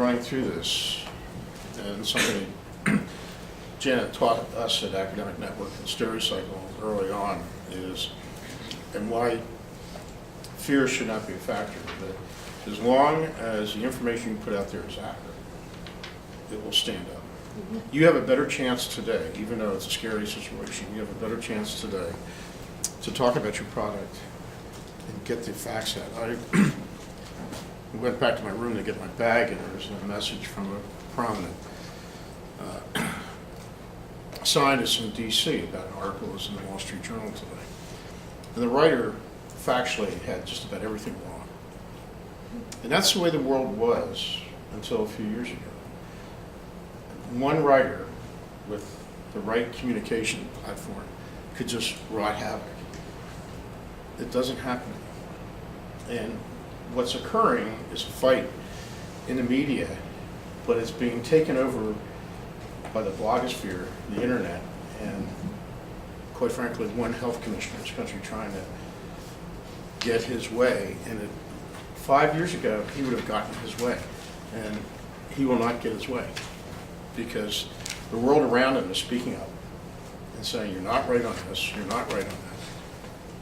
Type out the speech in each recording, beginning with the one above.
running through this, and something Janet taught us at Academic Network and Stereocycle early on is, and why fear should not be a factor, that as long as the information you put out there is accurate, it will stand up. You have a better chance today, even though it's a scary situation, you have a better chance today to talk about your product and get the facts out. I went back to my room to get my bag, and there was a message from a prominent scientist in D.C. about an article that was in the Wall Street Journal today. And the writer factually had just about everything wrong. And that's the way the world was until a few years ago. One writer with the right communication platform could just wreak havoc. It doesn't happen anymore. And what's occurring is a fight in the media, but it's being taken over by the blogosphere, the internet, and quite frankly, one health commissioner in this country trying to get his way. And 5 years ago, he would have gotten his way, and he will not get his way because the world around him is speaking up and saying, you're not right on this, you're not right on that.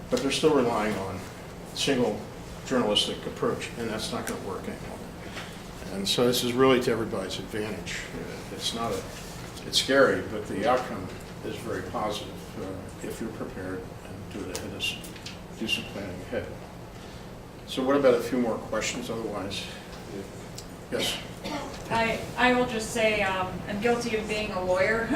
But they're still relying on a single journalistic approach, and that's not going to work anymore. And so this is really to everybody's advantage. It's scary, but the outcome is very positive if you're prepared and do it ahead of, do some planning ahead. So what about a few more questions? Otherwise, yes. I will just say I'm guilty of being a lawyer,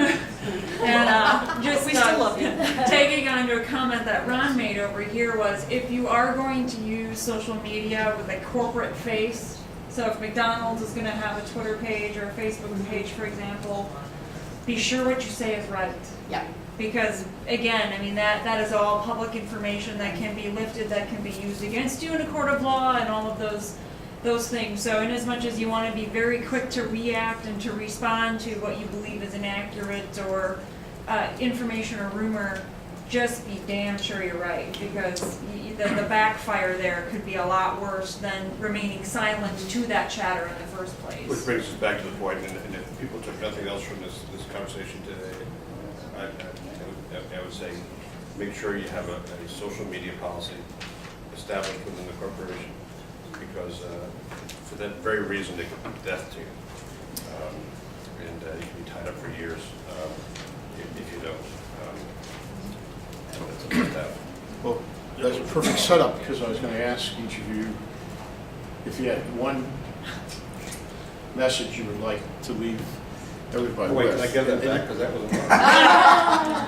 and just we still love you. taking on to a comment that Ron made over here was, if you are going to use social media with a corporate face, so if McDonald's is going to have a Twitter page or a Facebook page, for example, be sure what you say is right. Yeah. Because again, I mean that is all public information that can be lifted, that can be used against you in a court of law, and all of those things. So in as much as you want to be very quick to react and to respond to what you believe is inaccurate or information or rumor, just be damn sure you're right, because the backfire there could be a lot worse than remaining silent to that chatter in the first place. Which brings us back to the point, and if people took nothing else from this conversation today, I would say make sure you have a social media policy established within the corporation, because for that very reason it could be death to you, and you can be tied up for years if you don't. And that's about that. Well, that's a perfect setup, because I was going to ask each of you if you had one message you would like to leave everybody Wait, with. can I get that back? Because that wasn't mine.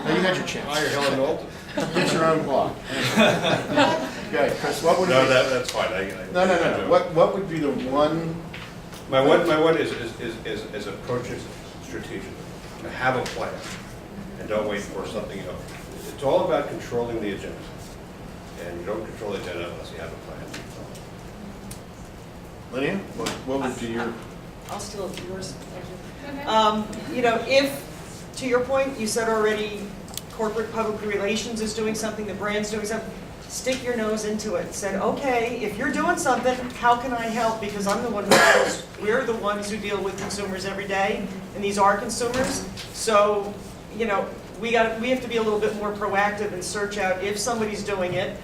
No, you had your chance. Hire Helen Dalton. Get your own block. Okay, Chris, what would it No, be? that's fine. No. What would be the one? My one is approach it strategically. Have a plan, and don't wait for something else. It's all about controlling the agenda, and you don't control the agenda unless you have a plan. Lydia, what would be your? I'll steal yours. Thank you. Okay. You know, if, to your point, you said already corporate public relations is doing something, the brand's doing something, stick your nose into it. Said, okay, if you're doing something, how can I help? Because I'm the one who deals, we're the ones who deal with consumers every day, and these are consumers. So, you know, we have to be a little bit more proactive and search out if somebody's doing it.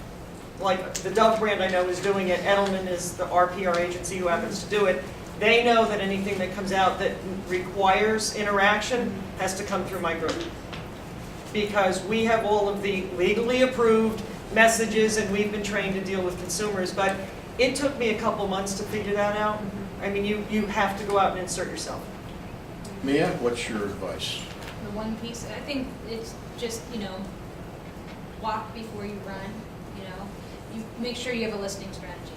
Like the Dove brand I know is doing it. Edelman is our PR agency who happens to do it. They know that anything that comes out that requires interaction has to come through my group. Because we have all of the legally approved messages, and we've been trained to deal with consumers. But it took me a couple months to figure that out. I mean, you have to go out and insert yourself. Mia, what's your advice? The one piece, I think it's just, walk before you run, you make sure you have a listing strategy,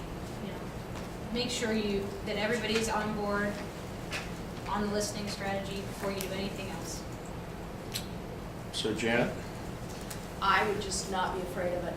make sure that everybody's on board on the listing strategy before you do anything else. So Janet? I would just not be afraid of it.